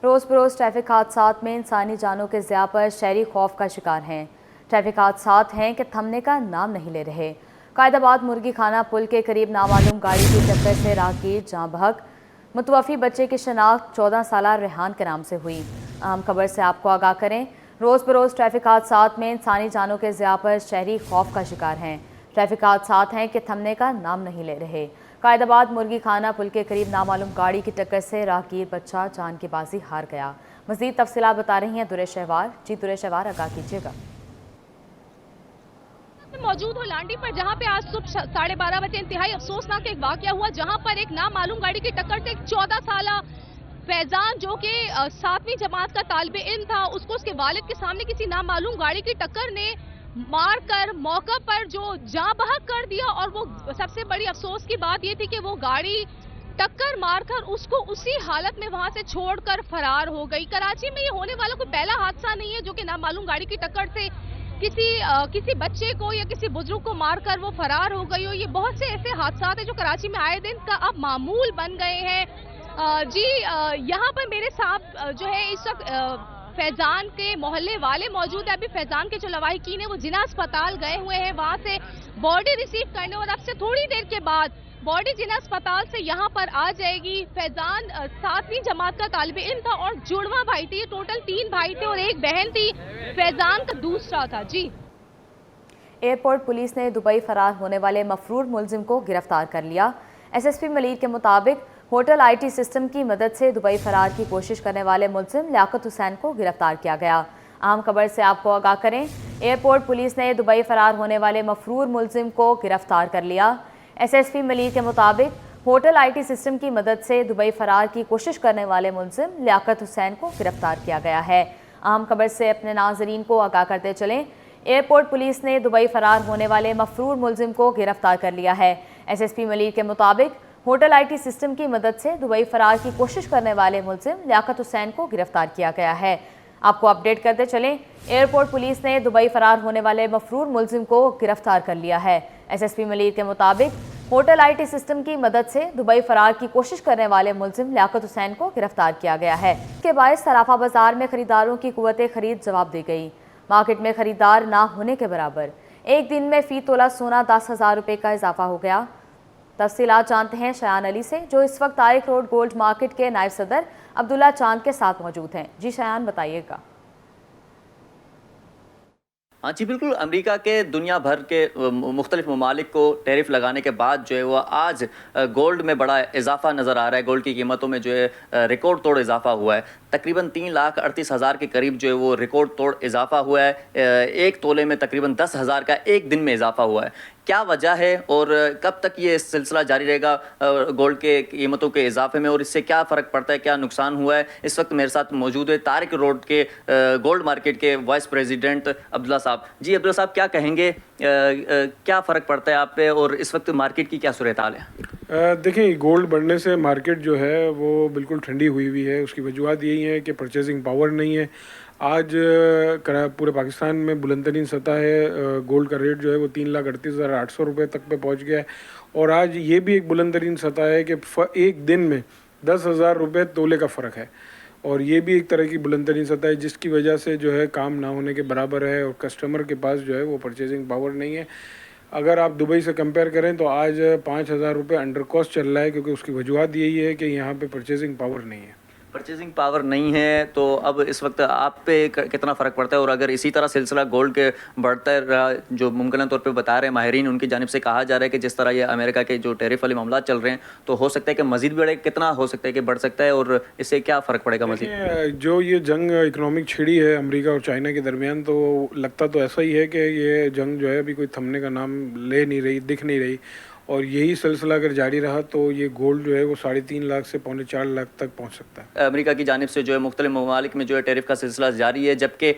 روز بروز ٹریفک حادثات میں انسانی جانوں کے ضیاع پر شہری خوف کا شکار ہیں۔ ٹریفک حادثات ہیں کہ تھمنے کا نام نہیں لے رہے۔ قائد آباد مرغی خانہ پل کے قریب نامعلوم گاڑی کی ٹکر سے راہگیر جاں بحق۔ متوفی بچے کی شناخت 14 سالہ ریحان کے نام سے ہوئی۔ اہم خبر سے آپ کو آگاہ کریں، روز بروز ٹریفک حادثات میں انسانی جانوں کے ضیاع پر شہری خوف کا شکار ہیں۔ ٹریفک حادثات ہیں کہ تھمنے کا نام نہیں لے رہے۔ قائد آباد مرغی خانہ پل کے قریب نامعلوم گاڑی کی ٹکر سے راہگیر بچہ جان کی بازی ہار گیا۔ مزید تفصیلات بتا رہی ہیں درے شہوار۔ جی درے شہوار، آگاہ کیجیے گا۔ موجود ہوں لانڈی پر، جہاں پہ آج صبح 12:30 بجے انتہائی افسوسناک ایک واقعہ ہوا، جہاں پر ایک نامعلوم گاڑی کی ٹکر سے ایک 14 سالہ فیضان جو کہ 7ویں جماعت کا طالب علم تھا، اس کو اس کے والد کے سامنے کسی نامعلوم گاڑی کی ٹکر نے مار کر موقع پر جو جاں بحق کر دیا۔ اور وہ سب سے بڑی افسوس کی بات یہ تھی کہ وہ گاڑی ٹکر مار کر اس کو اسی حالت میں وہاں سے چھوڑ کر فرار ہو گئی۔ کراچی میں یہ ہونے والا کوئی پہلا حادثہ نہیں ہے جو کہ نامعلوم گاڑی کی ٹکر سے کسی بچے کو یا کسی بزرگ کو مار کر وہ فرار ہو گئی ہو۔ یہ بہت سے ایسے حادثات ہیں جو کراچی میں آئے دن کا اب معمول بن گئے ہیں۔ یہاں پر میرے ساتھ جو ہے اس وقت فیضان کے محلے والے موجود ہیں۔ ابھی فیضان کے جو لواحقین ہیں وہ جناح اسپتال گئے ہوئے ہیں وہاں سے باڈی ریسیو کرنے، اور اب سے تھوڑی دیر کے بعد باڈی جناح اسپتال سے یہاں پر آ جائے گی۔ فیضان 7ویں جماعت کا طالب علم تھا اور جڑواں بھائی تھے۔ ٹوٹل 3 بھائی تھے اور ایک بہن تھی۔ فیضان کا دوسرا تھا۔ جی ایئرپورٹ پولیس نے دبئی فرار ہونے والے مفرور ملزم کو گرفتار کر لیا۔ ایس ایس پی ملیر کے مطابق ہوٹل آئی ٹی سسٹم کی مدد سے دبئی فرار کی کوشش کرنے والے ملزم لیاقت حسین کو گرفتار کیا گیا۔ اہم خبر سے آپ کو آگاہ کریں، ایئرپورٹ پولیس نے دبئی فرار ہونے والے مفرور ملزم کو گرفتار کر لیا۔ ایس ایس پی ملیر کے مطابق ہوٹل آئی ٹی سسٹم کی مدد سے دبئی فرار کی کوشش کرنے والے ملزم لیاقت حسین کو گرفتار کیا گیا ہے۔ اہم خبر سے اپنے ناظرین کو آگاہ کرتے چلیں، ایئرپورٹ پولیس نے دبئی فرار ہونے والے مفرور ملزم کو گرفتار کر لیا ہے۔ ایس ایس پی ملیر کے مطابق ہوٹل آئی ٹی سسٹم کی مدد سے دبئی فرار کی کوشش کرنے والے ملزم لیاقت حسین کو گرفتار کیا گیا ہے۔ آپ کو اپڈیٹ کرتے چلیں، ایئرپورٹ پولیس نے دبئی فرار ہونے والے مفرور ملزم کو گرفتار کر لیا ہے۔ ایس ایس پی ملیر کے مطابق ہوٹل آئی ٹی سسٹم کی مدد سے دبئی فرار کی کوشش کرنے والے ملزم لیاقت حسین کو گرفتار کیا گیا ہے۔ اس کے باعث صرافہ بازار میں خریداروں کی قوت خرید جواب دے گئی۔ مارکیٹ میں خریدار نہ ہونے کے برابر، ایک دن میں فی تولہ سونا 10,000 روپے کا اضافہ ہو گیا۔ تفصیلات جانتے ہیں شایان علی سے، جو اس وقت طارق روڈ گولڈ مارکیٹ کے نائب صدر عبداللہ چاند کے ساتھ موجود ہیں۔ جی شایان، بتائیے گا۔ ہاں جی بالکل، امریکہ کے دنیا بھر کے مختلف ممالک کو ٹیرف لگانے کے بعد جو ہے وہ آج گولڈ میں بڑا اضافہ نظر آ رہا ہے۔ گولڈ کی قیمتوں میں جو ہے ریکارڈ توڑ اضافہ ہوا ہے، تقریباً 3,38,000 کے قریب جو ہے وہ ریکارڈ توڑ اضافہ ہوا ہے۔ ایک تولے میں تقریباً 10,000 کا ایک دن میں اضافہ ہوا ہے۔ کیا وجہ ہے اور کب تک یہ سلسلہ جاری رہے گا گولڈ کے قیمتوں کے اضافے میں، اور اس سے کیا فرق پڑتا ہے، کیا نقصان ہوا ہے؟ اس وقت میرے ساتھ موجود ہے طارق روڈ کے گولڈ مارکیٹ کے وائس پریزیڈنٹ عبداللہ صاحب۔ جی عبداللہ صاحب، کیا کہیں گے، کیا فرق پڑتا ہے آپ پہ اور اس وقت مارکیٹ کی کیا صورتحال ہے؟ دیکھیں، گولڈ بڑھنے سے مارکیٹ جو ہے وہ بالکل ٹھنڈی ہوئی ہے۔ اس کی وجوہات یہی ہے کہ پرچیزنگ پاور نہیں ہے۔ آج پورے پاکستان میں بلند ترین سطح ہے، گولڈ کا ریٹ جو ہے وہ 3,38,800 روپے تک پہ پہنچ گیا ہے۔ اور آج یہ بھی ایک بلند ترین سطح ہے کہ ایک دن میں 10,000 روپے تولے کا فرق ہے، اور یہ بھی ایک طرح کی بلند ترین سطح ہے، جس کی وجہ سے جو ہے کام نہ ہونے کے برابر ہے، اور کسٹمر کے پاس جو ہے وہ پرچیزنگ پاور نہیں ہے۔ اگر آپ دبئی سے کمپیئر کریں تو آج 5,000 روپے انڈر کاسٹ چل رہا ہے، کیونکہ اس کی وجوہات یہی ہے کہ یہاں پہ پرچیزنگ پاور نہیں ہے۔ پرچیزنگ پاور نہیں ہے تو اب اس وقت آپ پہ کتنا فرق پڑتا ہے؟ اور اگر اسی طرح سلسلہ گولڈ کے بڑھتا رہا، جو ممکنہ طور پہ بتا رہے ہیں ماہرین، ان کی جانب سے کہا جا رہا ہے کہ جس طرح یہ امریکہ کے جو ٹیرف والے معاملات چل رہے ہیں تو ہو سکتا ہے کہ مزید بڑھے، کتنا ہو سکتا ہے کہ بڑھ سکتا ہے، اور اس سے کیا فرق پڑے گا مزید؟ جو یہ جنگ اکنامک چھڑی ہے امریکہ اور چائنا کے درمیان، تو لگتا تو ایسا ہی ہے کہ یہ جنگ جو ہے ابھی کوئی تھمنے کا نام لے نہیں رہی، دکھ نہیں رہی، اور یہی سلسلہ اگر جاری رہا تو یہ گولڈ جو ہے وہ 3.5 لاکھ سے 4.25 لاکھ تک پہنچ سکتا ہے۔ امریکہ کی جانب سے جو ہے مختلف ممالک میں جو ہے ٹیرف کا سلسلہ جاری ہے، جبکہ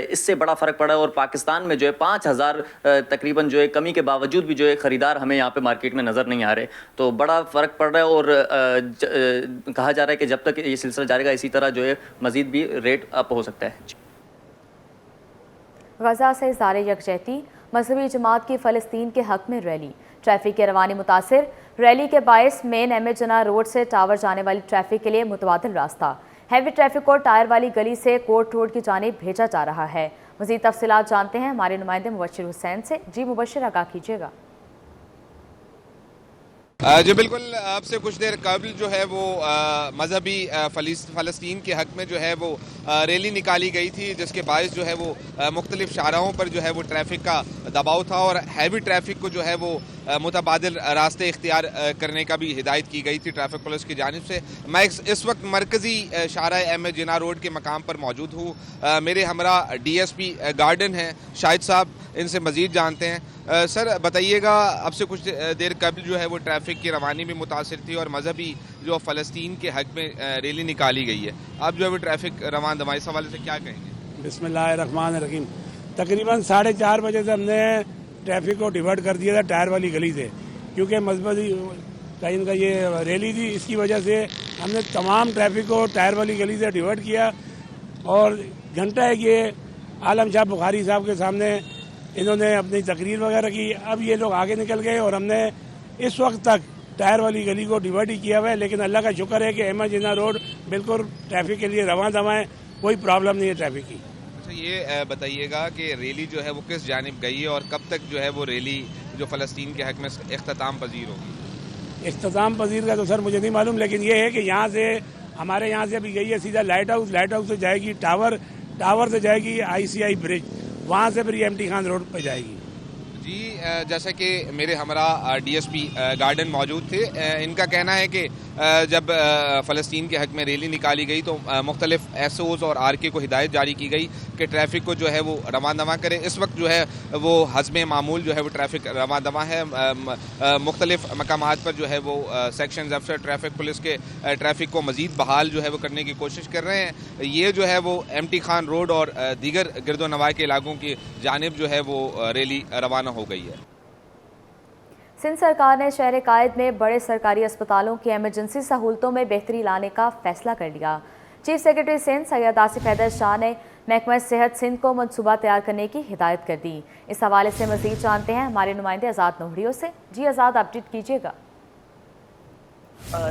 اس سے بڑا فرق پڑا ہے، اور پاکستان میں جو ہے 5,000 تقریباً جو ہے کمی کے باوجود بھی جو ہے خریدار ہمیں یہاں پہ مارکیٹ میں نظر نہیں آ رہے، تو بڑا فرق پڑ رہا ہے۔ اور کہا جا رہا ہے کہ جب تک یہ سلسلہ جاری رہا اسی طرح جو ہے مزید بھی ریٹ اپ ہو سکتا ہے۔ غزہ سے اظہار یکجہتی، مذہبی جماعت کی فلسطین کے حق میں ریلی، ٹریفک کی روانی متاثر، ریلی کے باعث مین احمد جناح روڈ سے ٹاور جانے والی ٹریفک کے لیے متبادل راستہ، हैवी ट्रैफिक को टायर वाली गली से कोर्ट रोड की जानिब भेजा जा रहा है। मज़ीद तफसीलात जानते हैं हमारे नुमाइंदे मुबशिर हुसैन से। जी मुबशिर, आगाह कीजिएगा। जी बिल्कुल, आपसे कुछ देर कबल जो है वो मजहबी फ़लस्तीन के हक़ में जो है वो रैली निकाली गई थी, जिसके बायस जो है वो मुख्तलिफ शाहराहों पर जो है वो ट्रैफिक का दबाव था और हैवी ट्रैफिक को जो है वो मुतबादिल रास्ते इख्तियार करने का भी हिदायत की गई थी ट्रैफिक पुलिस की जानिब से। मैं इस वक्त मरकज़ी शाहराह अहमद जिन्ना रोड के मकाम पर मौजूद हूँ। मेरे हमरा DSP गार्डन हैं शाहिद साहब, इनसे मज़ीद जानते हैं। सर बताइएगा, अब से कुछ देर कबल जो है वो ट्रैफिक की रवानी भी मुतासिर थी और मजहबी जो फ़लस्तीन के हक़ में रैली निकाली गई है, अब जो है वो ट्रैफिक रवान दमा, इस हवाले से क्या कहेंगे? बिस्मिल्लाहिर्रहमानिर्रहीम। तकरीबन 4:30 बजे से हमने ट्रैफिक को डिवर्ट कर दिया था टायर वाली गली से, क्योंकि मजहबी का इनका ये रैली थी। इसकी वजह से हमने तमाम ट्रैफिक को टायर वाली गली से डिवर्ट किया और घंटा एक ये आलम शाह बुखारी साहब के सामने इन्होंने अपनी तकरीर वगैरह की। अब ये लोग आगे निकल गए और हमने इस वक्त तक टायर वाली गली को डिवर्ट ही किया हुआ है। लेकिन अल्लाह का शुक्र है कि अहमद जिन्ना रोड बिल्कुल ट्रैफिक के लिए रवां दवा है, कोई प्रॉब्लम नहीं है ट्रैफिक की। अच्छा, ये बताइएगा कि रैली जो है वो किस जानिब गई है और कब तक जो है वो रैली जो फ़लस्तीन के हक़ में इख्तिताम पजीर होगी? इख्तिताम पजीर का तो सर मुझे नहीं मालूम, लेकिन ये है कि यहाँ से हमारे यहाँ से अभी गई है सीधा लाइट हाउस से जाएगी टावर से जाएगी ICI ब्रिज, वहाँ से फिर MT खान रोड पर जाएगी। जी, जैसे कि मेरे हमरा DSP गार्डन मौजूद थे, इनका कहना है कि जब फ़लस्तीन के हक़ में रैली निकाली गई तो मुख्तलिफ SOs और RK को हिदायत जारी की गई कि ट्रैफिक को जो है वो रवां दवा करे। इस वक्त जो है वो हज़म मामूल जो है वो ट्रैफिक रवां दवा है। मुख्तलिफ मकामात पर जो है वो सेक्शन अफसर ट्रैफिक पुलिस के ट्रैफिक को मज़ीद बहाल जो है वो करने की कोशिश कर रहे हैं। ये जो है वो MT खान रोड और दीगर गिरदो नवाह के इलाकों की जानिब जो है वो रैली रवाना हो गई है। सिंध सरकार ने शहर कायद में बड़े सरकारी अस्पतालों की एमरजेंसी सहूलतों में बेहतरी लाने का फैसला कर लिया। चीफ सेक्रेटरी सिंध सैयद आसिफ हैदर शाह ने महकमा सेहत सिंध को मनसूबा तैयार करने की हिदायत कर दी। इस हवाले से मज़ीद जानते हैं हमारे नुमाइंदे आज़ाद नोहरियों से। जी आज़ाद, अपडेट कीजिएगा।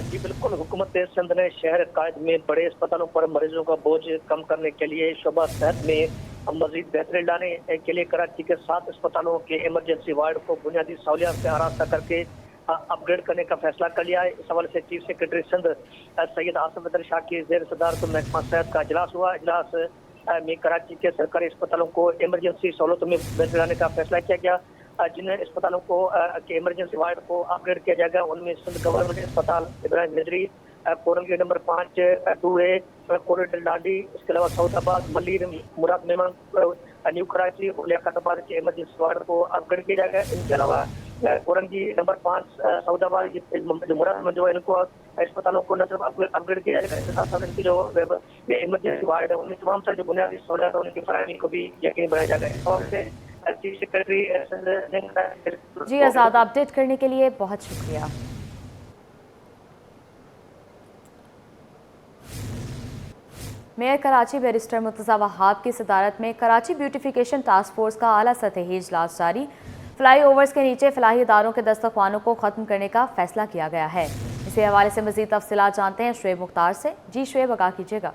जी बिल्कुल, हुकूमत सिंध ने शहर कायद में बड़े अस्पतालों पर मरीजों का बोझ कम करने के लिए शोबा सेहत में मजीद बेहतरी लाने के लिए कराची के 7 अस्पतालों के इमरजेंसी वार्ड को बुनियादी सहूलियात से आरास्ता करके अपग्रेड करने का फैसला कर लिया है। इस हवाले से चीफ सेक्रेटरी सिंध सैयद आसिफ हैदर शाह की ज़ेर सदारत महकमा सेहत का इजलास हुआ। इजलास में कराची के सरकारी अस्पतालों को इमरजेंसी सहूलतों में बेहतरी लाने का फैसला किया गया। जिन अस्पतालों को के इमरजेंसी वार्ड को अपग्रेड किया जाएगा उनमें सिंध गवर्नमेंट अस्पताल इब्राहिम नजरी, कोरल गेट नंबर 5 2A, कोरिडोर डांडी, इसके अलावा सऊदाबाद, मलिर, मुराद मेमन, न्यू कराची और लियाकताबाद के इमरजेंसी वार्ड को अपग्रेड किया जाएगा। इनके अलावा कोरंगी नंबर 5 सऊदाबाद मुराद में जो है इनको अस्पतालों को न सिर्फ अपग्रेड किया जाएगा, इसके साथ साथ इनकी जो इमरजेंसी वार्ड है उनमें तमाम सारी जो बुनियादी सहूलियात उनकी फराहमी को भी यकीनी बनाया जाएगा। और चीफ सेक्रेटरी। जी आज़ाद, अपडेट करने के लिए बहुत शुक्रिया। मेयर कराची बैरिस्टर मुर्तज़ा वहाब की सदारत में कराची ब्यूटिफिकेशन टास्क फोर्स का आला सतही इजलास जारी। फ्लाई ओवर्स के नीचे फलाही इदारों के दस्तखानों को ख़त्म करने का फैसला किया गया है। इसी हवाले से मज़ीद तफसीलात जानते हैं शुएब मुख्तार से। जी शुएब, आगाह कीजिएगा।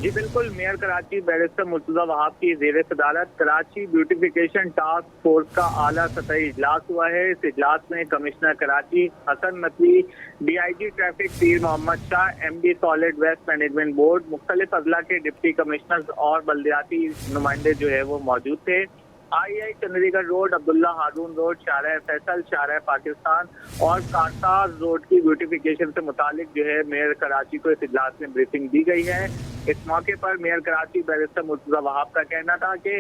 जी बिल्कुल, मेयर कराची बैरिस्टर मुर्तज़ा वहाब की ज़ेर सदारत कराची ब्यूटिफिकेशन टास्क फोर्स का आला सतही इजलास हुआ है। इस इजलास में commissioner Karachi Hasan Naqvi, DIG traffic Pir Mohammad Shah, MD solid waste management board, मुख्तलिफ अजला के डिप्टी कमिश्नर्स और बल्दियाती नुमाइंदे जो है वो मौजूद थे। IIA चंडीगढ़ रोड, अब्दुल्ला हारून रोड, शाहराह फैसल, शाहराह पाकिस्तान और कारताज रोड की ब्यूटिफिकेशन से मुतालिक जो है मेयर कराची को इस इजलास में ब्रीफिंग दी गई है। इस मौके पर मेयर कराची बैरिस्टर मुर्तज़ा वहाब का कहना था कि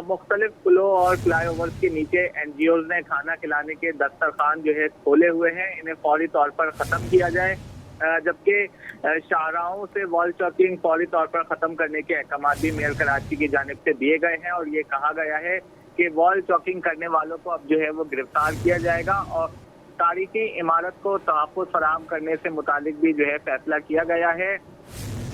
मुख्तलिफ पुलों और फ्लाई ओवर्स के नीचे NGOs ने खाना खिलाने के दस्तरखान जो है खोले हुए हैं, इन्हें फौरी तौर पर ख़त्म किया जाए, जबकि शाहराहों से वॉल चॉकिंग फौरी तौर पर ख़त्म करने के अहकाम भी मेयर कराची की जानिब से दिए गए हैं और ये कहा गया है कि वॉल चॉकिंग करने वालों को अब जो है वो गिरफ्तार किया जाएगा और तारीखी इमारत को तहफ़्फ़ुज़ फराहम करने से मुतालिक भी जो है फैसला किया गया है।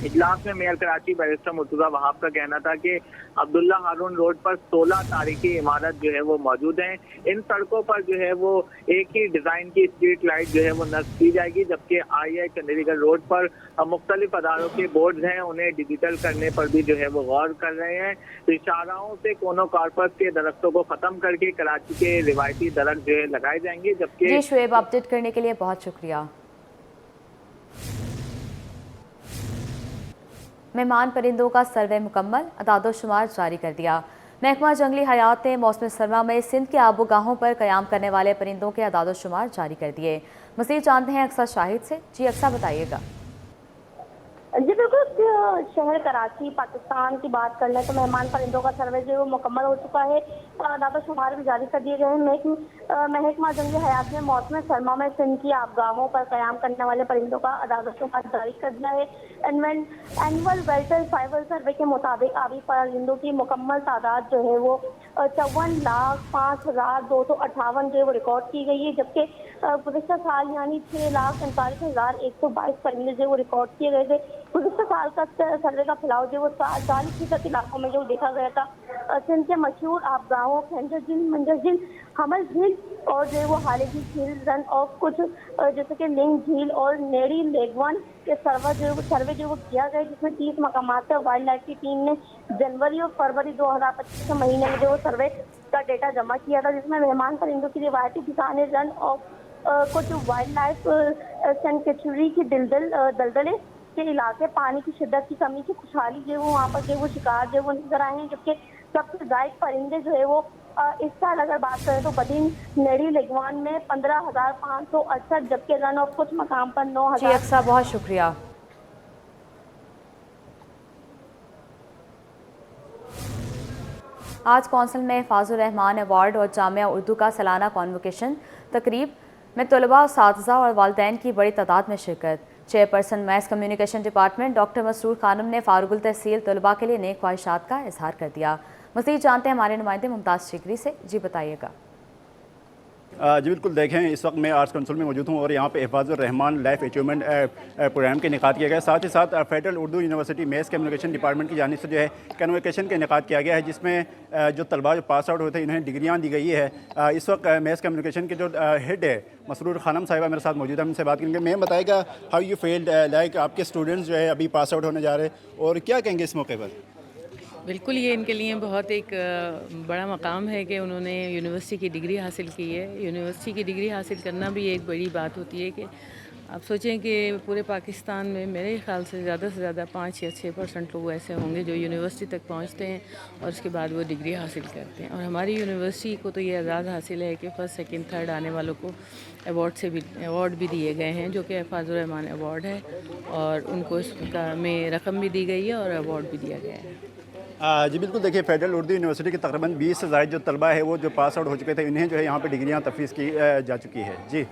इजलास में मेयर कराची बैरिस्टर मुर्तजा वहाब का कहना था कि अब्दुल्ला हारून रोड पर 16 तारीखी इमारत जो है वो मौजूद हैं। इन सड़कों पर जो है वो एक ही डिजाइन की स्ट्रीट लाइट जो है वो नस्ब की जाएगी, जबकि आई चंडीगढ़ रोड पर मुख्तलिफ अदारों के बोर्ड हैं, उन्हें डिजिटल करने पर भी जो है वो गौर कर रहे हैं। तो शाहराहों से कोनो कॉर्पस के दरख्तों को खत्म करके कराची के रिवायती दरख्त जो है लगाए जाएंगे, जबकि जी शुएब, अपडेट करने के लिए बहुत शुक्रिया। मेहमान परिंदों का सर्वे मुकम्मल, अदाद-ओ-शुमार जारी कर दिया। महकमा जंगली हयात ने मौसम सरमा में सिंध के आबोगाहों पर कयाम करने वाले परिंदों के अदाद-ओ-शुमार जारी कर दिए। मज़ीद जानते हैं अक्सर शाहिद से। जी अक्सर, बताइएगा। जी बिल्कुल, शहर कराची पाकिस्तान की बात कर लें तो मेहमान परिंदों का सर्वे जो है वो मुकम्मल हो चुका है और अदाद शुमार भी जारी कर दिए गए हैं। महकमा जंगली हयात ने मौसम सरमा में सिंध की आबगाहों पर कयाम करने वाले परिंदों का अदाद शुमार जारी कर दिया है। एनुअल वेल्टर सर्वाइवल सर्वे के मुताबिक आबी परिंदों की मुकम्मल तादाद जो है वो 54,05,258 जो है वो रिकॉर्ड की गई है, जबकि गुज़िश्ता साल यानी 6,39,122 परिंदे जो वो रिकॉर्ड किए गए थे। गुज़िश्ता साल का सर्वे का फैलाव जो वो 40% इलाकों में जो देखा गया था। सिंध के मशहूर आबगाहों खंजर झील, मंजर झील, हमल झील और जो वो हालेगी झील, रन ऑफ कुछ जैसे कि लिंग झील और नेड़ी लेगवन के सर्वे जो वो किया गया, जिसमें 30 मकामात पर वाइल्ड लाइफ की टीम ने जनवरी और फरवरी 2025 के महीने में जो सर्वे का डेटा जमा किया था, जिसमें मेहमान परिंदों की रिवायती ठिकाने रन ऑफ कुछ वाइल्ड लाइफ सेंचुरी की दलदले के इलाके, पानी की शिद्दत की कमी की खुशहाली जो वो वहाँ पर जो वो शिकार जो वो नजर आए हैं। जबकि सबसे ज़ायद परिंदे जो है वो इस साल अगर बात करें तो बदीन नेड़ी लेगवान में 15,568, जबकि रन ऑफ कुछ मकाम पर 9,000। जी अक्सर, बहुत शुक्रिया। आज कौंसिल में फाजुर रहमान अवार्ड और जामिया उर्दू का सालाना कॉन्वोकेशन तकरीब में तलबा, असातिज़ा और वालिदैन की बड़ी तादाद में शिरकत। Chairperson mass communication department doctor Masroor Khanam ने फारुकुल तहसील तलबा के लिए नेक ख्वाहिशात का इजहार कर दिया। मज़ीद जानते हैं हमारे नुमाइंदे मुमताज़ शिकरी से। जी बताइएगा। जी बिल्कुल, देखें इस वक्त मैं आर्ट्स काउंसिल में मौजूद हूँ और यहाँ पे हिफाज़ुर रहमान लाइफ अचीवमेंट प्रोग्राम के इनेकाद किया गया। साथ ही साथ federal Urdu university mess communication department की जानिब से जो है कन्वोकेशन का इनेकाद किया गया है, जिसमें जो तलबा जो पास आउट होते हैं इन्हें डिग्रियाँ दी गई है। इस वक्त मैस कम्युनिकेशन के जो हेड है मसरूर खानम साहिबा मेरे साथ मौजूद है, उनसे बात करेंगे। मैं बताएगा हाउ यू फील्ड लाइक आपके स्टूडेंट्स जो है अभी पास आउट होने जा रहे हैं और क्या कहेंगे इस मौके पर? बिल्कुल, ये इनके लिए बहुत एक बड़ा मकाम है कि उन्होंने यूनिवर्सिटी की डिग्री हासिल की है। यूनिवर्सिटी की डिग्री हासिल करना भी एक बड़ी बात होती है कि आप सोचें कि पूरे पाकिस्तान में मेरे ख़्याल से ज़्यादा 5 या 6% लोग ऐसे होंगे जो यूनिवर्सिटी तक पहुंचते हैं और उसके बाद वो डिग्री हासिल करते हैं। और हमारी यूनिवर्सिटी को तो ये एजाज़ हासिल है कि फर्स्ट, सेकंड, थर्ड आने वालों को अवार्ड भी दिए गए हैं, जो कि फाजुर रहमान अवार्ड है और उनको इसका में रकम भी दी गई है और अवार्ड भी दिया गया है। जी बिल्कुल, देखिए फेडरल उर्दू यूनिवर्सिटी के तकरीबन 20 से ज़ायद जो तलबा है वो जो पास आउट हो चुके थे, इन्हें जो है यहाँ पे डिग्रियाँ तफवीज़ की जा चुकी है। जी